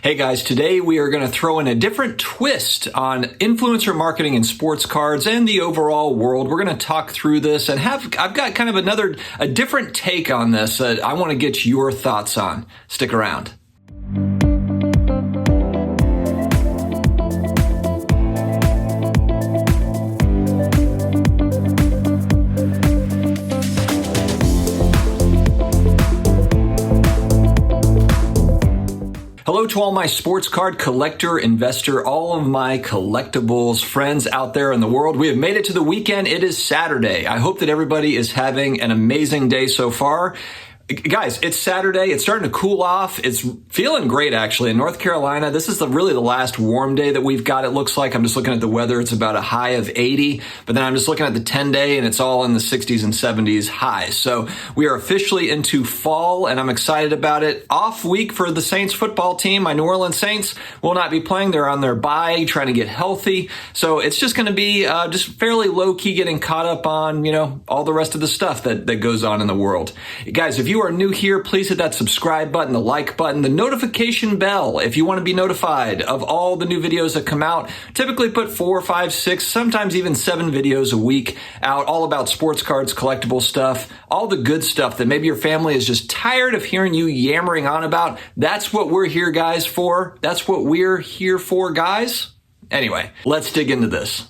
Hey guys, today we are going to throw in a different twist on influencer marketing in sports cards and the overall world. We're going to talk through this and I've got kind of a different take on this that I want to get your thoughts on. Stick around. Hello to all my sports card collector, investor, all of my collectibles friends out there in the world. We have made it to the weekend. It is Saturday. I hope that everybody is having an amazing day so far. Guys, it's Saturday. It's starting to cool off. It's feeling great, actually. In North Carolina, this is really the last warm day that we've got, it looks like. I'm just looking at the weather. It's about a high of 80. But then I'm just looking at the 10-day, and it's all in the 60s and 70s highs. So we are officially into fall, and I'm excited about it. Off week for the Saints football team. My New Orleans Saints will not be playing. They're on their bye, trying to get healthy. So it's just going to be just fairly low-key getting caught up on, all the rest of the stuff that goes on in the world. Guys, if you are new here, please hit that subscribe button, the like button, the notification bell if you want to be notified of all the new videos that come out. Typically put 4, 5, 6, sometimes even 7 videos a week out, all about sports cards, collectible stuff, all the good stuff that maybe your family is just tired of hearing you yammering on about. That's what we're here, guys, for. That's what we're here for, guys. Anyway, let's dig into this.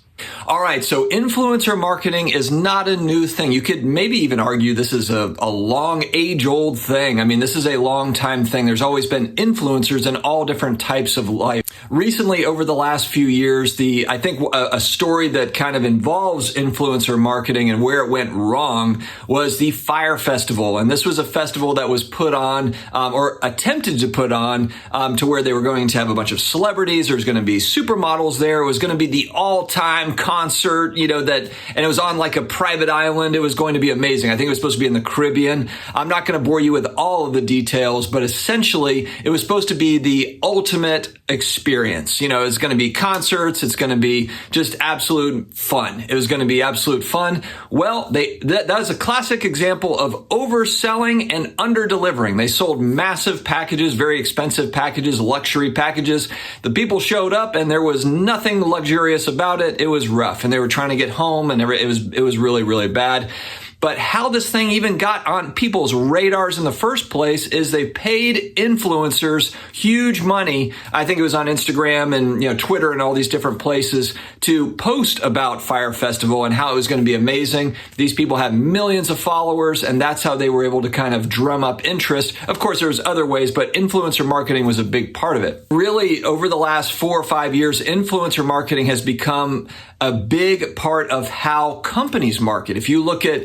All right, so influencer marketing is not a new thing. You could maybe even argue this is a long, age-old thing. I mean, this is a long-time thing. There's always been influencers in all different types of life. Recently, over the last few years, I think a story that kind of involves influencer marketing and where it went wrong was the Fire Festival. And this was a festival that was put on, or attempted to put on, to where they were going to have a bunch of celebrities. There was going to be supermodels there. It was going to be the all-time concert, and it was on like a private island. It was going to be amazing. I think it was supposed to be in the Caribbean. I'm not going to bore you with all of the details, but essentially it was supposed to be the ultimate experience. It's going to be concerts. It's going to be just absolute fun. It was going to be absolute fun. Well, that is a classic example of overselling and under-delivering. They sold massive packages, very expensive packages, luxury packages. The people showed up and there was nothing luxurious about it. It was rough, and they were trying to get home, and it was really, really bad. But how this thing even got on people's radars in the first place is they paid influencers huge money. I think it was on Instagram and Twitter and all these different places to post about Fire Festival and how it was going to be amazing. These people have millions of followers, and that's how they were able to kind of drum up interest. Of course, there was other ways, but influencer marketing was a big part of it. Really, over the last 4 or 5 years, influencer marketing has become a big part of how companies market. If you look at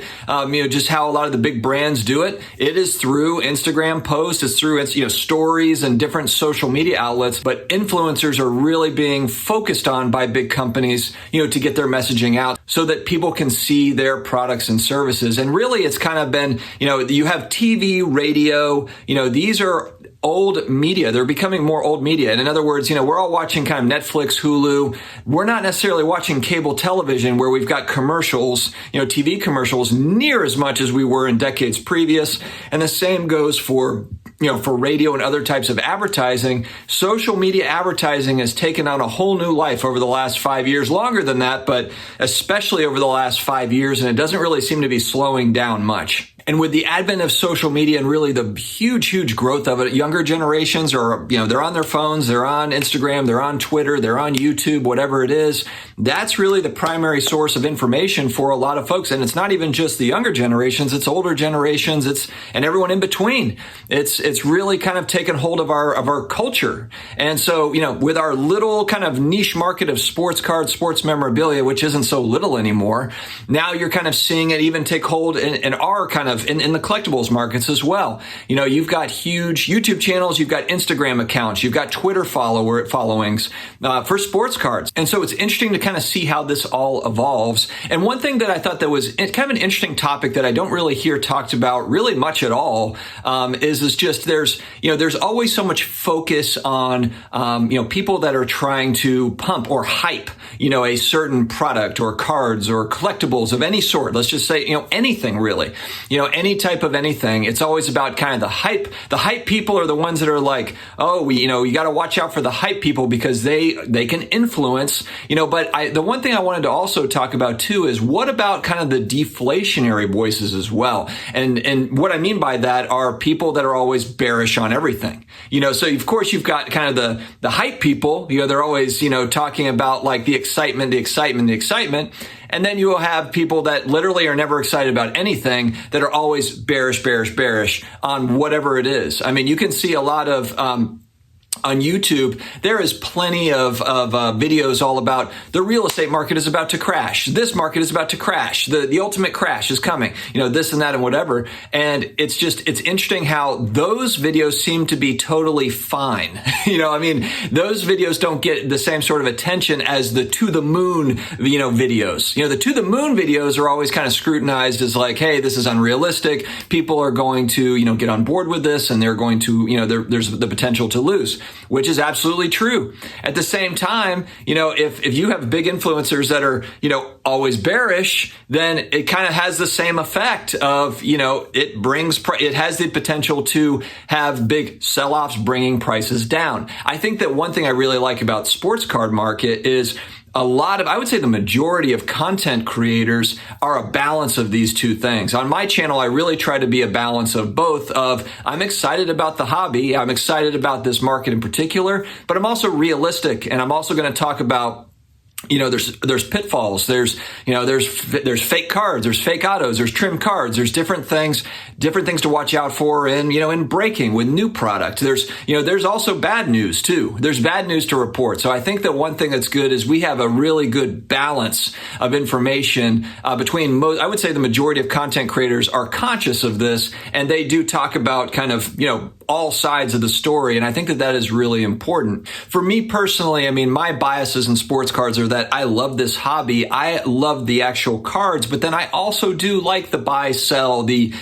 just how a lot of the big brands do it, it is through Instagram posts, it's through stories and different social media outlets. But influencers are really being focused on by big companies, to get their messaging out so that people can see their products and services. And really, it's kind of been, you have TV, radio, these are old media. They're becoming more old media. And in other words, we're all watching kind of Netflix, Hulu. We're not necessarily watching cable television where we've got commercials, TV commercials near as much as we were in decades previous. And the same goes for radio and other types of advertising. Social media advertising has taken on a whole new life over the last 5 years, longer than that, but especially over the last 5 years. And it doesn't really seem to be slowing down much. And with the advent of social media and really the huge growth of it, younger generations are, they're on their phones, they're on Instagram, they're on Twitter, they're on YouTube, whatever it is. That's really the primary source of information for a lot of folks. And it's not even just the younger generations, it's older generations, and everyone in between. It's really kind of taken hold of our culture. And so, with our little kind of niche market of sports cards, sports memorabilia, which isn't so little anymore, now you're kind of seeing it even take hold in our kind of in the collectibles markets as well. You've got huge YouTube channels, you've got Instagram accounts, you've got Twitter followings for sports cards. And so it's interesting to kind of see how this all evolves. And one thing that I thought that was kind of an interesting topic that I don't really hear talked about really much at all is just there's always so much focus on people that are trying to pump or hype a certain product or cards or collectibles of any sort. Let's just say anything really. any type of anything, it's always about kind of the hype. The hype people are the ones that are like, oh, you got to watch out for the hype people because they can influence, but the one thing I wanted to also talk about too is what about kind of the deflationary voices as well? And what I mean by that are people that are always bearish on everything. So of course you've got kind of the hype people, they're always, talking about like the excitement. And then you will have people that literally are never excited about anything that are always bearish on whatever it is. I mean, you can see a lot of, on YouTube, there is plenty of videos all about the real estate market is about to crash. This market is about to crash. The ultimate crash is coming, this and that and whatever. And it's interesting how those videos seem to be totally fine. Those videos don't get the same sort of attention as the to the moon, videos. The to the moon videos are always kind of scrutinized as like, hey, this is unrealistic. People are going to, get on board with this and they're going to, there's the potential to lose. Which is absolutely true. At the same time, if you have big influencers that are, always bearish, then it kind of has the same effect of, it has the potential to have big sell-offs bringing prices down. I think that one thing I really like about sports card market is I would say the majority of content creators are a balance of these two things. On my channel, I really try to be a balance of both I'm excited about the hobby. I'm excited about this market in particular, but I'm also realistic. And I'm also going to talk about there's pitfalls, there's fake cards, there's fake autos, there's trim cards, there's different things to watch out for in breaking with new product. There's also bad news too. There's bad news to report. So I think that one thing that's good is we have a really good balance of information between I would say the majority of content creators are conscious of this and they do talk about kind of, all sides of the story. And I think that is really important. For me personally, my biases in sports cards are that I love this hobby. I love the actual cards, but then I also do like the buy, sell, the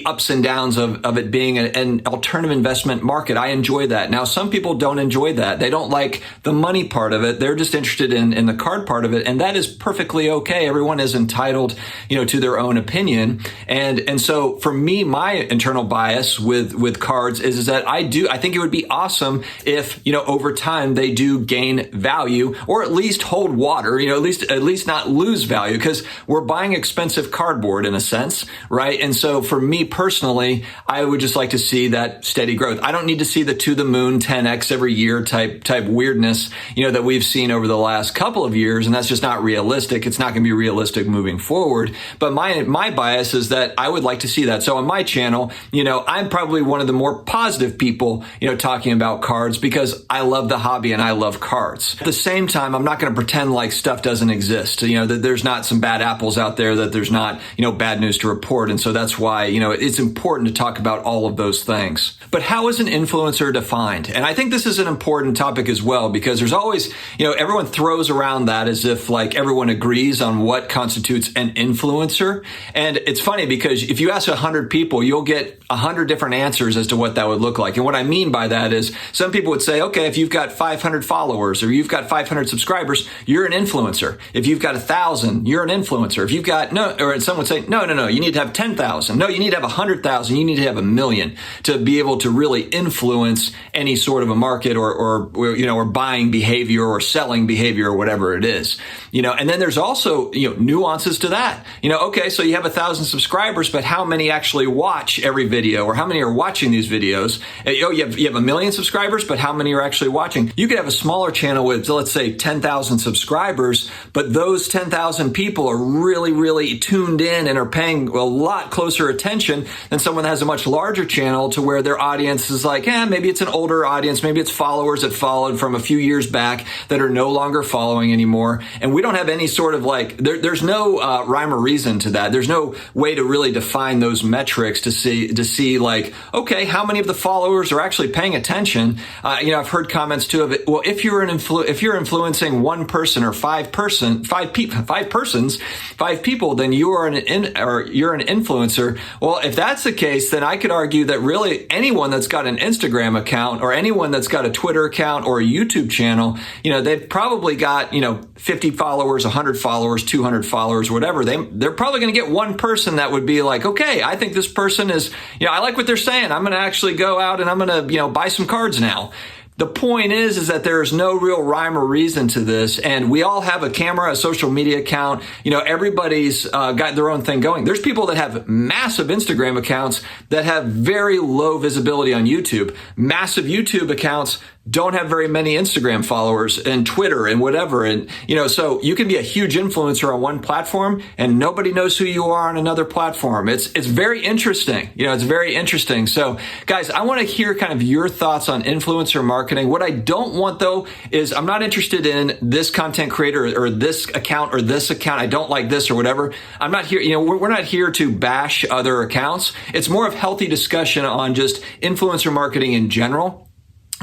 ups and downs of it being an alternative investment market. I enjoy that. Now, some people don't enjoy that. They don't like the money part of it. They're just interested in the card part of it. And that is perfectly okay. Everyone is entitled, to their own opinion. And so for me, my internal bias with cards is that I think it would be awesome if, over time they do gain value or at least hold water, at least not lose value because we're buying expensive cardboard in a sense, right? And so for me personally, I would just like to see that steady growth. I don't need to see the to the moon 10x every year type weirdness, that we've seen over the last couple of years. And that's just not realistic. It's not going to be realistic moving forward. But my bias is that I would like to see that. So on my channel, I'm probably one of the more positive people, talking about cards because I love the hobby and I love cards. At the same time, I'm not going to pretend like stuff doesn't exist, that there's not some bad apples out there, that there's not, bad news to report. And so that's why, it's important to talk about all of those things. But how is an influencer defined? And I think this is an important topic as well, because there's always, everyone throws around that as if like everyone agrees on what constitutes an influencer. And it's funny because if you ask 100 people, you'll get 100 different answers as to what that would look like. And what I mean by that is some people would say, okay, if you've got 500 followers or you've got 500 subscribers, you're an influencer. If you've got 1,000, you're an influencer. If you've got or some would say, no, you need to have 10,000. No, you need to have 100,000. You need to have 1 million to be able to really influence any sort of a market or buying behavior or selling behavior or whatever it is. And then there's also, nuances to that. Okay, so you have 1,000 subscribers, but how many actually watch every video or how many are watching these videos? You have 1 million subscribers, but how many are actually watching? You could have a smaller channel with, let's say, 10,000 subscribers, but those 10,000 people are really, really tuned in and are paying a lot closer attention than someone that has a much larger channel to where their audience is like, maybe it's an older audience, maybe it's followers that followed from a few years back that are no longer following anymore. And we don't have any sort of there's no rhyme or reason to that. There's no way to really define those metrics to see like, okay, how many of the followers are actually paying attention? I've heard comments too of it. Well, if you're influencing 1% person or five persons, five people, then you're an influencer. Well, if that's the case, then I could argue that really anyone that's got an Instagram account or anyone that's got a Twitter account or a YouTube channel, they've probably got, 50 followers, 100 followers, 200 followers, whatever. They're probably going to get one person that would be like, okay, I think this person is, I like what they're saying. I'm going to actually go out and I'm going to, buy some cards now. The point is that there's no real rhyme or reason to this. And we all have a camera, a social media account. Everybody's got their own thing going. There's people that have massive Instagram accounts that have very low visibility on YouTube. Massive YouTube accounts don't have very many Instagram followers and Twitter and whatever. And, so you can be a huge influencer on one platform and nobody knows who you are on another platform. It's very interesting. It's very interesting. So guys, I want to hear kind of your thoughts on influencer marketing. What I don't want though is I'm not interested in this content creator or this account or this account. I don't like this or whatever. I'm not here. We're not here to bash other accounts. It's more of healthy discussion on just influencer marketing in general.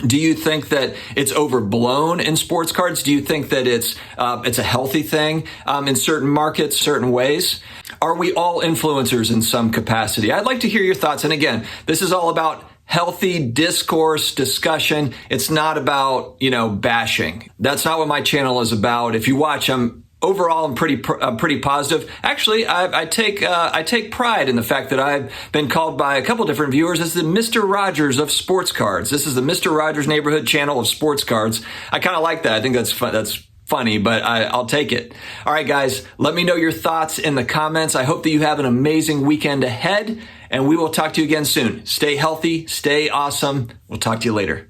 Do you think that it's overblown in sports cards? Do you think that it's a healthy thing in certain markets, certain ways? Are we all influencers in some capacity? I'd like to hear your thoughts. And again, this is all about healthy discourse, discussion. It's not about, bashing. That's not what my channel is about. If you watch, overall, I'm pretty positive. Actually, I take pride in the fact that I've been called by a couple different viewers as the Mr. Rogers of sports cards. This is the Mr. Rogers neighborhood channel of sports cards. I kind of like that. I think that's fun. That's funny, but I'll take it. All right, guys, let me know your thoughts in the comments. I hope that you have an amazing weekend ahead, and we will talk to you again soon. Stay healthy, stay awesome. We'll talk to you later.